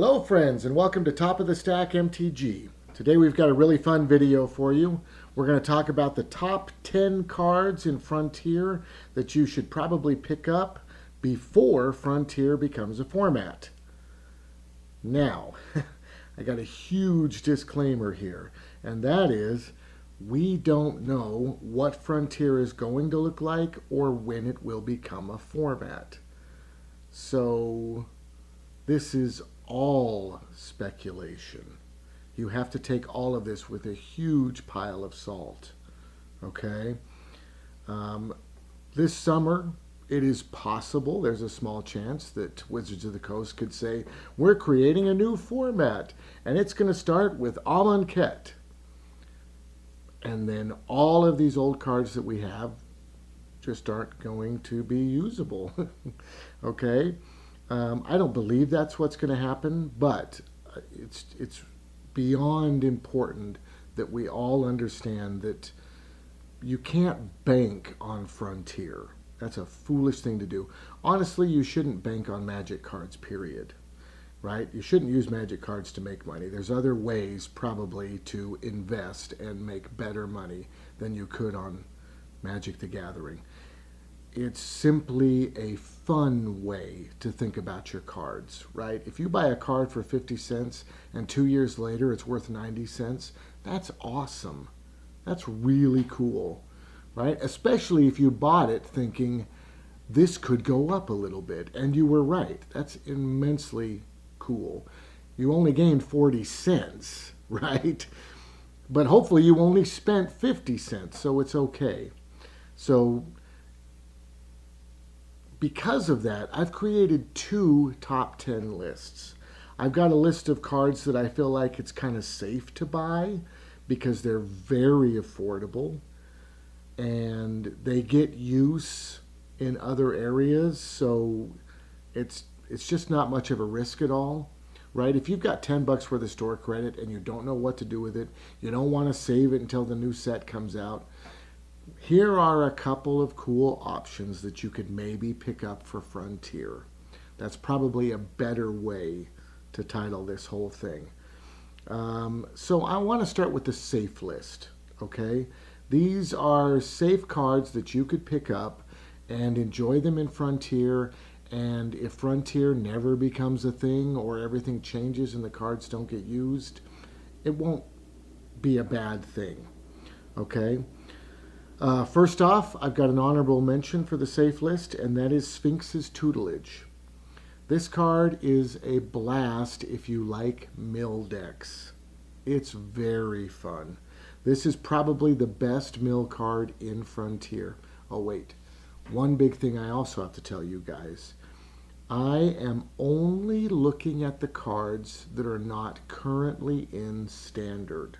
Hello friends and welcome to Top of the Stack MTG. Today we've got a really fun video for you. We're going to talk about the top 10 cards in Frontier that you should probably pick up before Frontier becomes a format. Now, I got a huge disclaimer here, and that is we don't know what Frontier is going to look like or when it will become a format. So this is all speculation. You have to take all of this with a huge pile of salt. Okay? This summer, it is possible, there's a small chance that Wizards of the Coast could say, we're creating a new format, and it's going to start with Amonkhet. And then all of these old cards that we have just aren't going to be usable. Okay? I don't believe that's what's going to happen, but it's beyond important that we all understand that you can't bank on Frontier. That's a foolish thing to do. Honestly, you shouldn't bank on Magic cards, period. Right? You shouldn't use Magic cards to make money. There's other ways probably to invest and make better money than you could on Magic the Gathering. It's simply a fun way to think about your cards, right? If you buy a card for 50 cents and 2 years later it's worth 90 cents, that's awesome. That's really cool, right? Especially if you bought it thinking this could go up a little bit, and you were right. That's immensely cool. You only gained 40 cents, right? But hopefully you only spent 50 cents, so it's okay. So because of that, I've created two top 10 lists. I've got a list of cards that I feel like it's kind of safe to buy because they're very affordable and they get use in other areas, so it's just not much of a risk at all, right? If you've got 10 bucks worth of store credit and you don't know what to do with it, you don't want to save it until the new set comes out, here are a couple of cool options that you could maybe pick up for Frontier. That's probably a better way to title this whole thing. So I want to start with the safe list, okay? These are safe cards that you could pick up and enjoy them in Frontier, and if Frontier never becomes a thing or everything changes and the cards don't get used, it won't be a bad thing, okay? First off, I've got an honorable mention for the safe list, and that is Sphinx's Tutelage. This card is a blast if you like mill decks. It's very fun. This is probably the best mill card in Frontier. Oh wait, one big thing I also have to tell you guys. I am only looking at the cards that are not currently in Standard.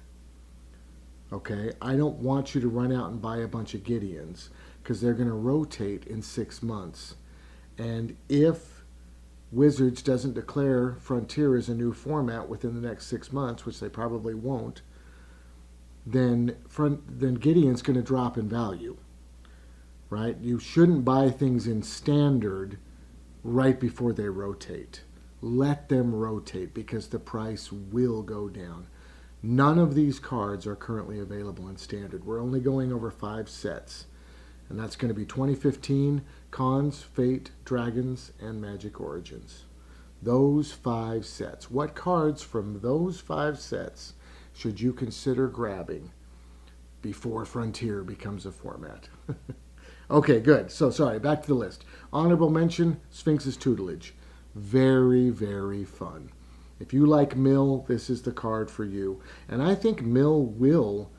Okay, I don't want you to run out and buy a bunch of Gideons because they're going to rotate in 6 months. And if Wizards doesn't declare Frontier as a new format within the next 6 months, which they probably won't, then Gideon's going to drop in value, right? You shouldn't buy things in Standard right before they rotate. Let them rotate because the price will go down. None of these cards are currently available in Standard. We're only going over 5 sets. And that's going to be 2015, Cons, Fate, Dragons, and Magic Origins. Those 5 sets. What cards from those 5 sets should you consider grabbing before Frontier becomes a format? Okay, good. So, sorry, back to the list. Honorable mention, Sphinx's Tutelage. Very, very fun. If you like Mill, this is the card for you. And I think Mill will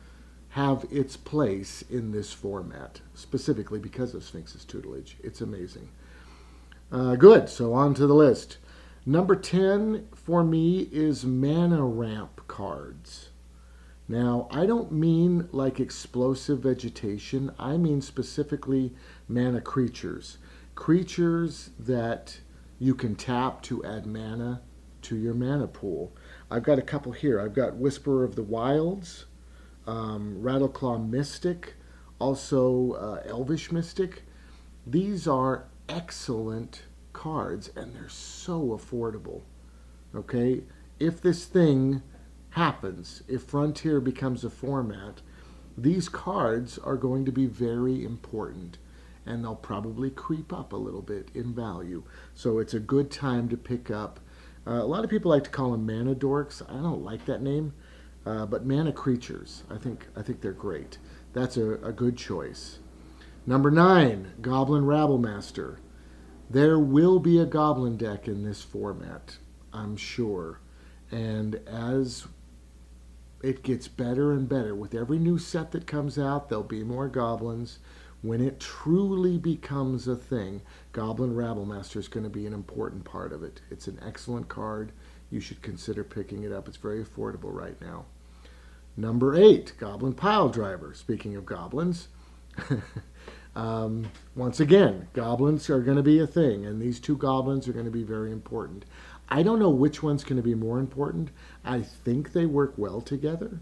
have its place in this format, specifically because of Sphinx's Tutelage. It's amazing. Good, so on to the list. Number 10 for me is Mana Ramp cards. Now, I don't mean like explosive vegetation. I mean specifically mana creatures. Creatures that you can tap to add mana to your mana pool. I've got a couple here. I've got Whisperer of the Wilds, Rattleclaw Mystic, also Elvish Mystic. These are excellent cards, and they're so affordable. Okay? If this thing happens, if Frontier becomes a format, these cards are going to be very important and they'll probably creep up a little bit in value. So it's a good time to pick up. A lot of people like to call them mana dorks. I don't like that name, but mana creatures. I think they're great. That's a good choice. Number 9, Goblin Rabblemaster. There will be a Goblin deck in this format, I'm sure. And as it gets better and better, with every new set that comes out, there'll be more Goblins. When it truly becomes a thing, Goblin Rabblemaster is going to be an important part of it. It's an excellent card. You should consider picking it up. It's very affordable right now. Number 8, Goblin Piledriver. Speaking of goblins, once again, goblins are going to be a thing, and these two goblins are going to be very important. I don't know which one's going to be more important. I think they work well together.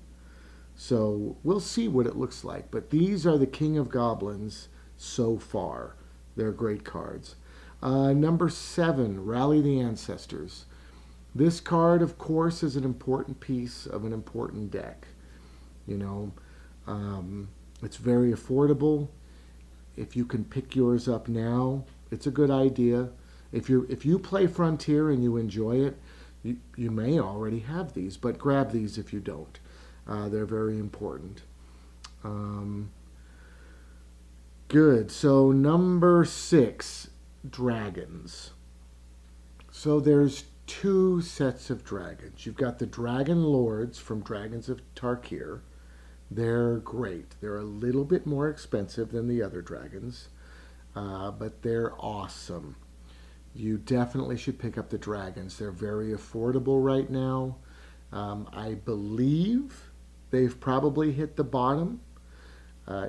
So we'll see what it looks like. But these are the King of Goblins so far. They're great cards. Number 7, Rally the Ancestors. This card, of course, is an important piece of an important deck. You know, it's very affordable. If you can pick yours up now, it's a good idea. If you play Frontier and you enjoy it, you may already have these, but grab these if you don't. They're very important. Good. So number 6, dragons. So there's 2 sets of dragons. You've got the Dragon Lords from Dragons of Tarkir. They're great. They're a little bit more expensive than the other dragons, but they're awesome. You definitely should pick up the dragons. They're very affordable right now. I believe they've probably hit the bottom.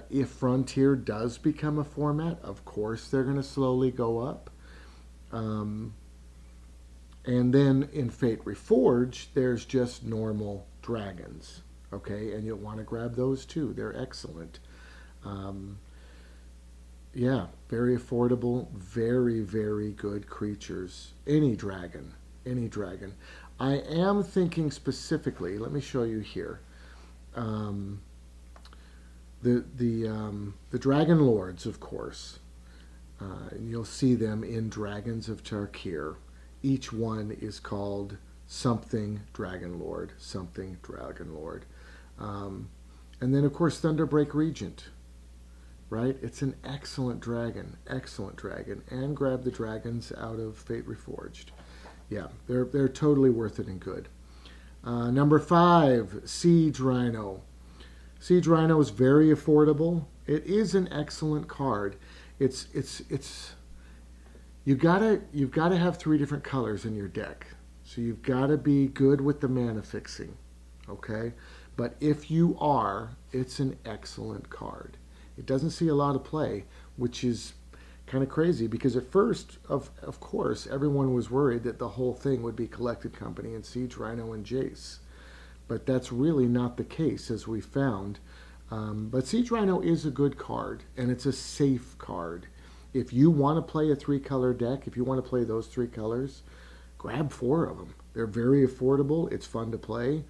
If Frontier does become a format, of course they're going to slowly go up. And then in Fate Reforged, there's just normal dragons. Okay, and you'll want to grab those too. They're excellent. Yeah, very affordable, very, very good creatures. Any dragon, any dragon. I am thinking specifically, let me show you here. The Dragon Lords, of course. And you'll see them in Dragons of Tarkir. Each one is called something Dragon Lord, something Dragon Lord. And then, of course, Thunderbreak Regent, right? It's an excellent dragon, and grab the dragons out of Fate Reforged. Yeah, they're totally worth it and good. Number 5, Siege Rhino. Siege Rhino is very affordable. It is an excellent card. It's you've got to have 3 different colors in your deck. So you've got to be good with the mana fixing, okay? But if you are, it's an excellent card. It doesn't see a lot of play, which is kind of crazy because at first, of course, everyone was worried that the whole thing would be Collected Company and Siege Rhino and Jace. But that's really not the case, as we found. But Siege Rhino is a good card, and it's a safe card. If you want to play a 3-color deck, if you want to play those 3 colors, grab 4 of them. They're very affordable. It's fun to play.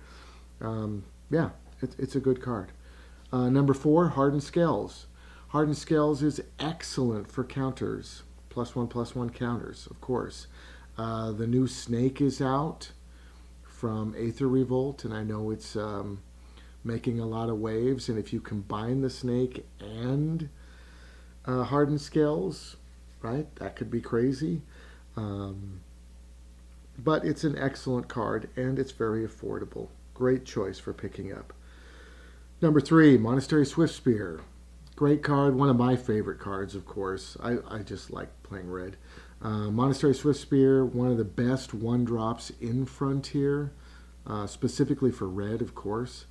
Yeah, it's a good card. Number 4, Hardened Scales. Hardened Scales is excellent for counters. +1/+1 counters, of course. The new Snake is out from Aether Revolt, and I know it's making a lot of waves. And if you combine the Snake and Hardened Scales, right, that could be crazy. But it's an excellent card, and it's very affordable. Great choice for picking up. Number 3, Monastery Swiftspear. Great card, one of my favorite cards, of course. I just like playing red. Monastery Swiftspear, one of the best 1-drops in Frontier, specifically for red, of course.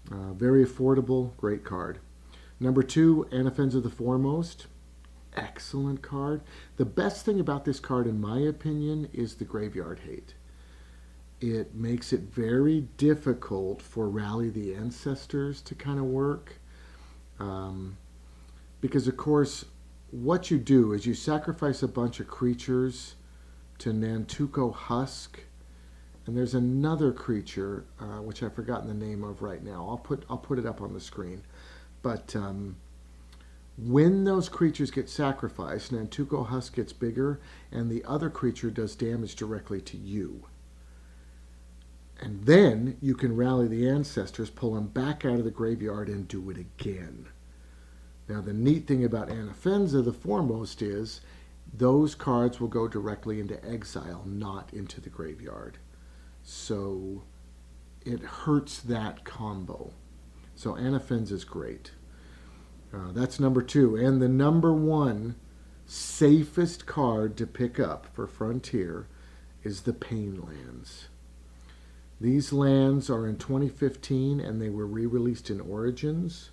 Very affordable, great card. Number 2, Anafenza the Foremost. Excellent card. The best thing about this card, in my opinion, is the Graveyard Hate. It makes it very difficult for Rally the Ancestors to kind of work. Because, of course, what you do is you sacrifice a bunch of creatures to Nantuko Husk, And there's another creature which I've forgotten the name of right now. I'll put it up on the screen. But when those creatures get sacrificed, Nantuko Husk gets bigger, and the other creature does damage directly to you. And then you can rally the ancestors, pull them back out of the graveyard, and do it again. Now, the neat thing about Anafenza, the foremost, is those cards will go directly into exile, not into the graveyard. So it hurts that combo. So Anafenza is great. That's number 2. And the number 1 safest card to pick up for Frontier is the Pain Lands. These lands are in 2015 and they were re-released in Origins.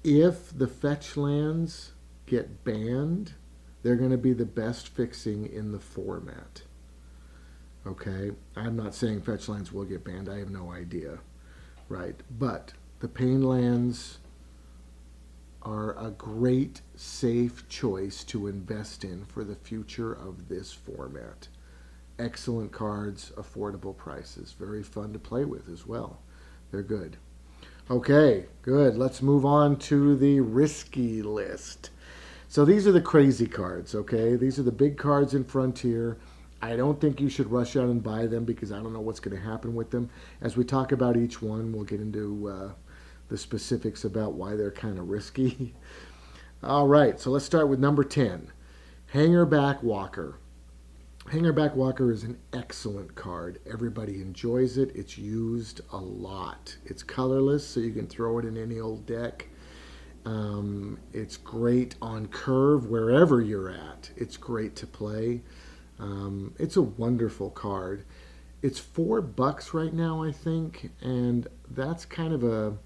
If the fetch lands get banned, they're going to be the best fixing in the format. Okay? I'm not saying fetch lands will get banned. I have no idea. Right? But the Pain Lands are a great, safe choice to invest in for the future of this format. Excellent cards, affordable prices. Very fun to play with as well. They're good. Okay, good. Let's move on to the risky list. So these are the crazy cards, okay? These are the big cards in Frontier. I don't think you should rush out and buy them because I don't know what's going to happen with them. As we talk about each one, we'll get into the specifics about why they're kind of risky. All right, so let's start with number 10, Hangerback Walker. Hangerback Walker is an excellent card. Everybody enjoys it. It's used a lot. It's colorless, so you can throw it in any old deck. It's great on curve wherever you're at. It's great to play. It's a wonderful card. It's $4 right now, I think, and that's kind of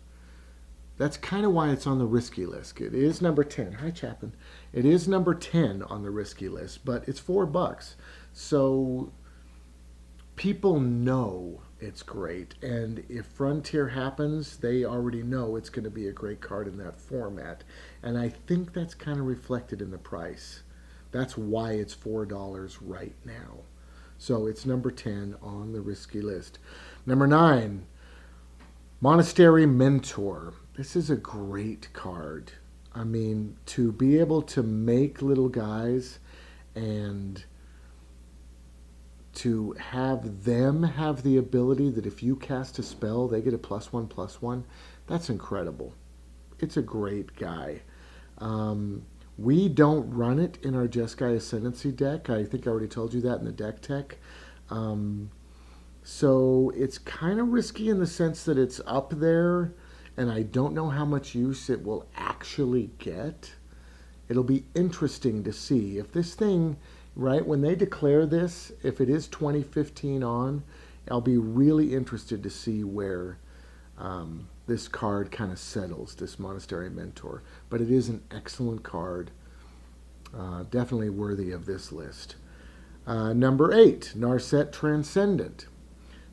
why it's on the risky list. It is number 10. Hi, Chapin. It is number 10 on the risky list, but it's $4. So people know it's great. And if Frontier happens, they already know it's going to be a great card in that format. And I think that's kind of reflected in the price. That's why it's $4 right now. So it's number 10 on the risky list. Number 9, Monastery Mentor. This is a great card. I mean, to be able to make little guys and to have them have the ability that if you cast a spell, they get a +1/+1, that's incredible. It's a great guy. We don't run it in our Jeskai Ascendancy deck. I think I already told you that in the deck tech. So it's kind of risky in the sense that it's up there, and I don't know how much use it will actually get. It'll be interesting to see if this thing, right, when they declare this, if it is 2015 on, I'll be really interested to see where this card kind of settles, this Monastery Mentor. But it is an excellent card, definitely worthy of this list. Number 8, Narset Transcendent.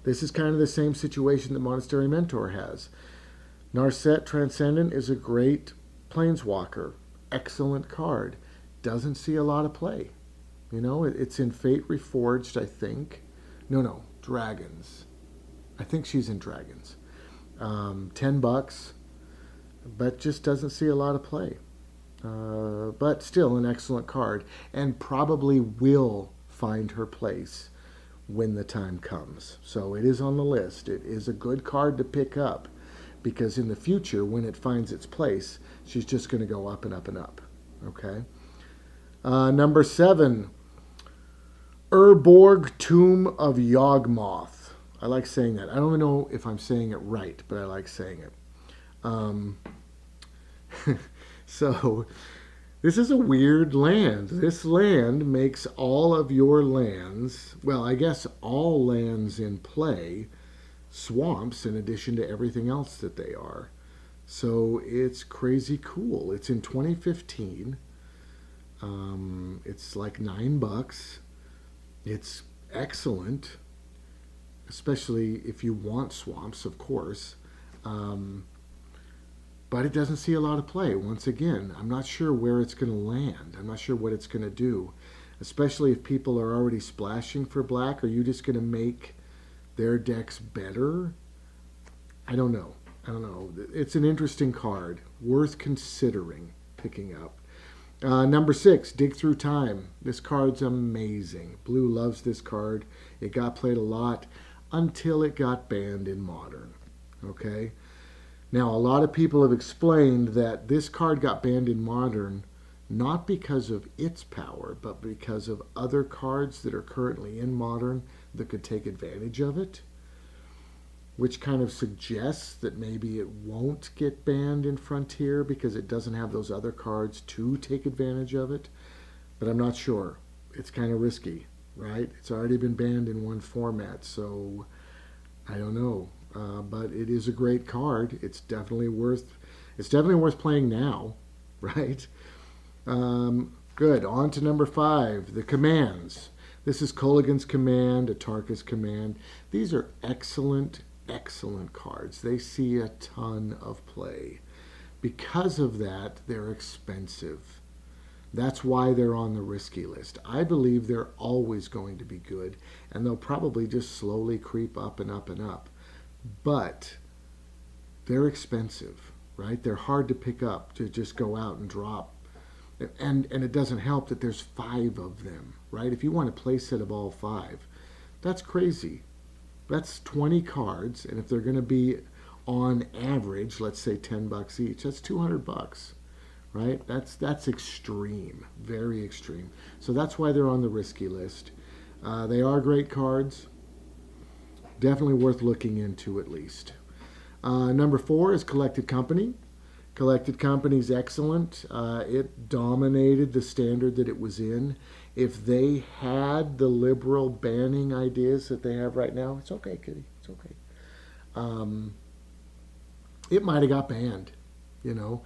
This is kind of the same situation that Monastery Mentor has. Narset Transcendent is a great planeswalker, excellent card. Doesn't see a lot of play. You know, it's in Fate Reforged, I think. No, Dragons. I think she's in Dragons. $10, but just doesn't see a lot of play. But still an excellent card, and probably will find her place when the time comes. So it is on the list. It is a good card to pick up, because in the future, when it finds its place, she's just going to go up and up and up. Okay? Number 7, Urborg Tomb of Yawgmoth. I like saying that. I don't even know if I'm saying it right, but I like saying it. So, this is a weird land. This land makes all of your lands, well, I guess all lands in play, swamps in addition to everything else that they are. So, it's crazy cool. It's in 2015. It's like $9. It's excellent, especially if you want swamps, of course. But it doesn't see a lot of play. Once again, I'm not sure where it's going to land. I'm not sure what it's going to do. especially if people are already splashing for black. Are you just going to make their decks better? I don't know. I don't know. It's an interesting card, worth considering picking up. Number 6, Dig Through Time. This card's amazing. Blue loves this card. It got played a lot until it got banned in Modern. Okay? Now, a lot of people have explained that this card got banned in Modern not because of its power, but because of other cards that are currently in Modern that could take advantage of it, which kind of suggests that maybe it won't get banned in Frontier because it doesn't have those other cards to take advantage of it. But I'm not sure. It's kind of risky, right? It's already been banned in one format, so I don't know. But it is a great card. It's definitely worth playing now, right? Good. On to number 5, the commands. This is Kolaghan's Command, Atarka's Command. These are excellent cards. They see a ton of play. Because of that, they're expensive. That's why they're on the risky list. I believe they're always going to be good, and they'll probably just slowly creep up and up and up. But they're expensive, right? They're hard to pick up, to just go out and drop. And it doesn't help that there's 5 of them, right? If you want a play set of all 5, that's crazy. That's 20 cards, and if they're going to be on average, let's say $10 each, that's $200, right? That's extreme, very extreme. So that's why they're on the risky list. They are great cards. Definitely worth looking into at least. Number 4 is Collected Company. Collected Company's excellent. It dominated the standard that it was in. If they had the liberal banning ideas that they have right now, it's okay, Kitty. It's okay. It might have got banned, you know.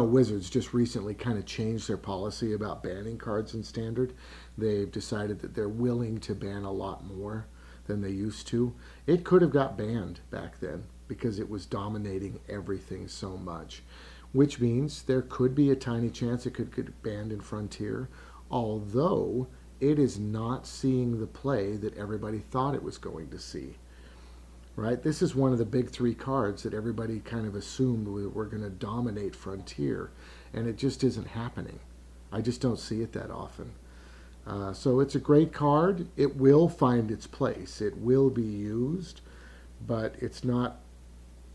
Wizards just recently kind of changed their policy about banning cards in Standard. They've decided that they're willing to ban a lot more than they used to. It could have got banned back then because it was dominating everything so much, which means there could be a tiny chance it could get banned in Frontier, although it is not seeing the play that everybody thought it was going to see. Right? This is one of the big 3 cards that everybody kind of assumed were going to dominate Frontier, and it just isn't happening. I just don't see it that often. So it's a great card. It will find its place. It will be used, but it's not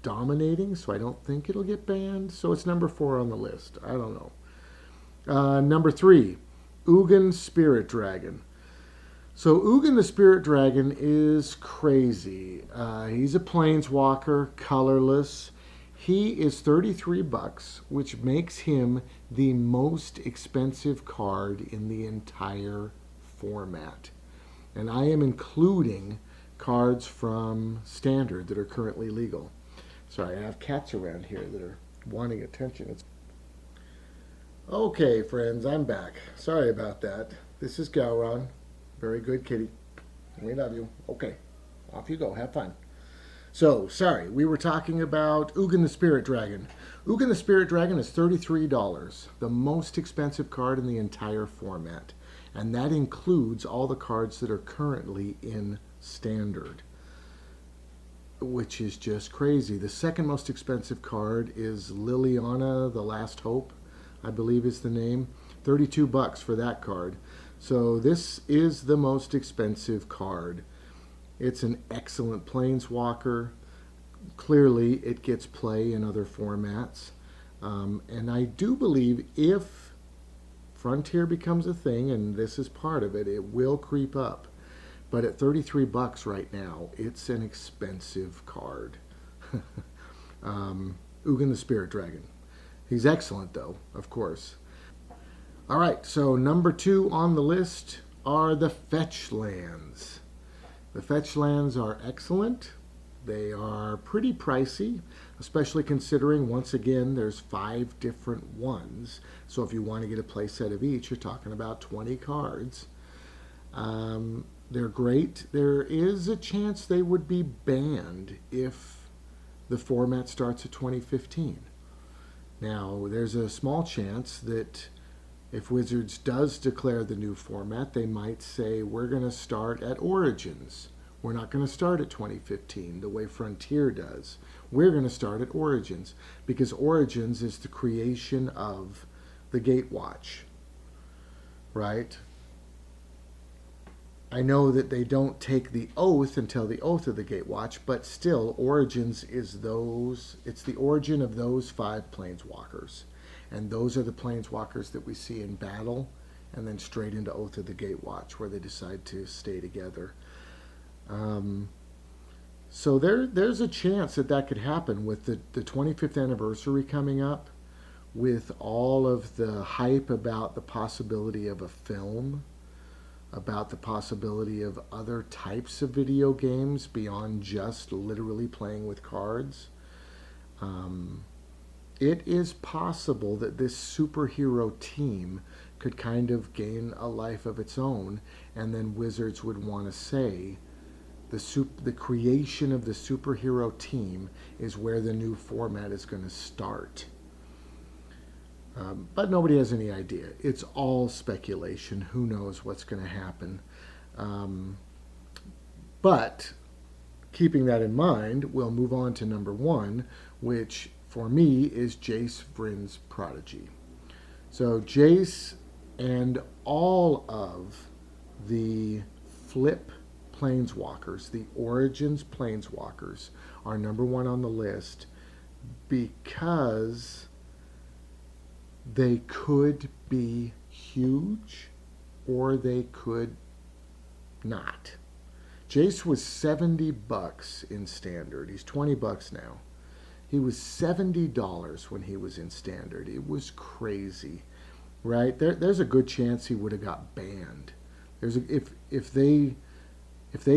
dominating, so I don't think it'll get banned. So it's number 4 on the list. I don't know. Number 3, Ugin Spirit Dragon. So Ugin the Spirit Dragon is crazy. He's a planeswalker, colorless. He is $33, which makes him the most expensive card in the entire format. And I am including cards from Standard that are currently legal. Sorry, I have cats around here that are wanting attention. Okay, friends, I'm back. Sorry about that. This is Gowron. Very good, kitty. We love you. Okay, off you go. Have fun. So, sorry, we were talking about Ugin the Spirit Dragon. Ugin the Spirit Dragon is $33, the most expensive card in the entire format. And that includes all the cards that are currently in Standard, which is just crazy. The second most expensive card is Liliana, the Last Hope, I believe is the name. $32 for that card. So this is the most expensive card. It's an excellent planeswalker. Clearly, it gets play in other formats. And I do believe if Frontier becomes a thing, and this is part of it, it will creep up. But at $33 right now, it's an expensive card. Ugin the Spirit Dragon. He's excellent, though, of course. All right, so number 2 on the list are the fetch lands. The fetch lands are excellent. They are pretty pricey, especially considering, once again, there's 5 different ones. So if you want to get a play set of each, you're talking about 20 cards. They're great. There is a chance they would be banned if the format starts at 2015. Now, there's a small chance that If Wizards does declare the new format, they might say, we're going to start at Origins. We're not going to start at 2015 the way Frontier does. We're going to start at Origins because Origins is the creation of the Gatewatch, right? I know that they don't take the oath until the oath of the Gatewatch, but still, Origins is it's the origin of those 5 planeswalkers. And those are the planeswalkers that we see in battle and then straight into Oath of the Gatewatch where they decide to stay together. So there's a chance that that could happen with the 25th anniversary coming up, with all of the hype about the possibility of a film, about the possibility of other types of video games beyond just literally playing with cards. It is possible that this superhero team could kind of gain a life of its own, and then Wizards would want to say the creation of the superhero team is where the new format is going to start. But nobody has any idea. It's all speculation. Who knows what's going to happen? But keeping that in mind, we'll move on to number 1, which for me is Jace Vryn's Prodigy. So Jace and all of the flip planeswalkers, the Origins planeswalkers, are number 1 on the list because they could be huge or they could not. Jace was $70 in Standard. He's $20 now. He was $70 when he was in Standard. It was crazy, right? There's a good chance he would have got banned. If they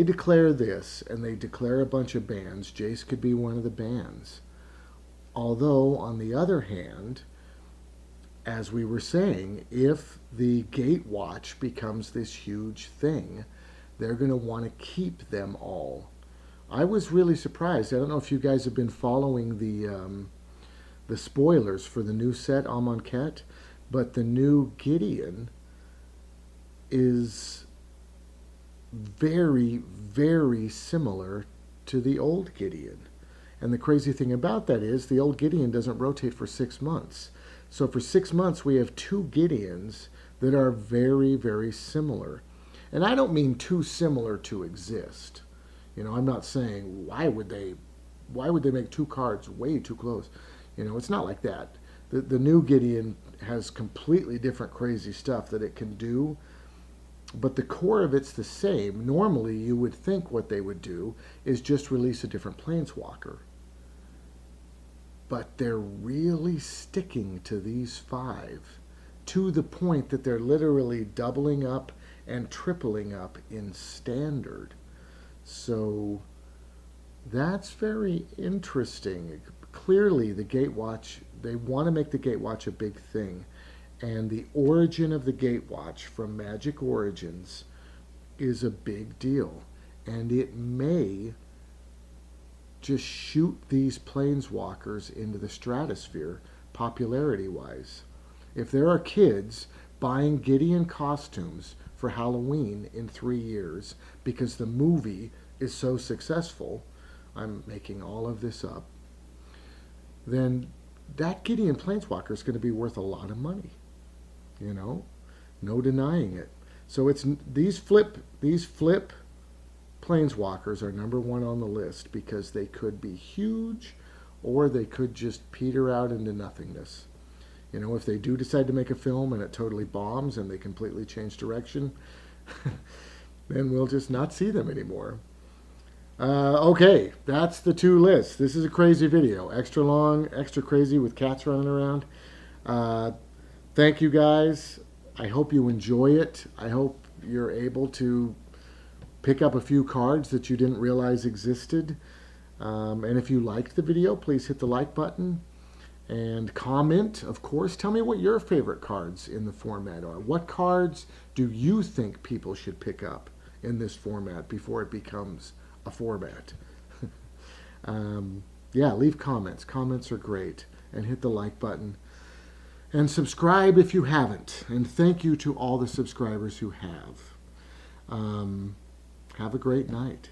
declare this and they declare a bunch of bans, Jace could be one of the bans. Although, on the other hand, as we were saying, if the Gatewatch becomes this huge thing, they're going to want to keep them all. I was really surprised. I don't know if you guys have been following the spoilers for the new set Amonkhet, but the new Gideon is very, very similar to the old Gideon. And the crazy thing about that is the old Gideon doesn't rotate for 6 months. So for 6 months, we have 2 Gideons that are very, very similar. And I don't mean too similar to exist. You know, I'm not saying why would they make 2 cards way too close. You know, it's not like that. The new Gideon has completely different crazy stuff that it can do, but the core of it's the same. Normally, you would think what they would do is just release a different planeswalker. But they're really sticking to these 5 to the point that they're literally doubling up and tripling up in Standard. So that's very interesting. Clearly, the Gatewatch, they want to make the Gatewatch a big thing. And the origin of the Gatewatch from Magic Origins is a big deal. And it may just shoot these planeswalkers into the stratosphere popularity-wise. If there are kids buying Gideon costumes for Halloween in 3 years because the movie is so successful, I'm making all of this up, then that Gideon planeswalker is going to be worth a lot of money. You know, no denying it. So it's these flip planeswalkers are number 1 on the list because they could be huge or they could just peter out into nothingness. You know, if they do decide to make a film and it totally bombs and they completely change direction, then we'll just not see them anymore. Okay, that's the 2 lists. This is a crazy video. Extra long, extra crazy with cats running around. Thank you guys. I hope you enjoy it. I hope you're able to pick up a few cards that you didn't realize existed. And if you liked the video, please hit the like button and comment. Of course, tell me what your favorite cards in the format are. What cards do you think people should pick up in this format before it becomes a format? Yeah, leave comments. Comments are great. And hit the like button. And subscribe if you haven't. And thank you to all the subscribers who have. Have a great night.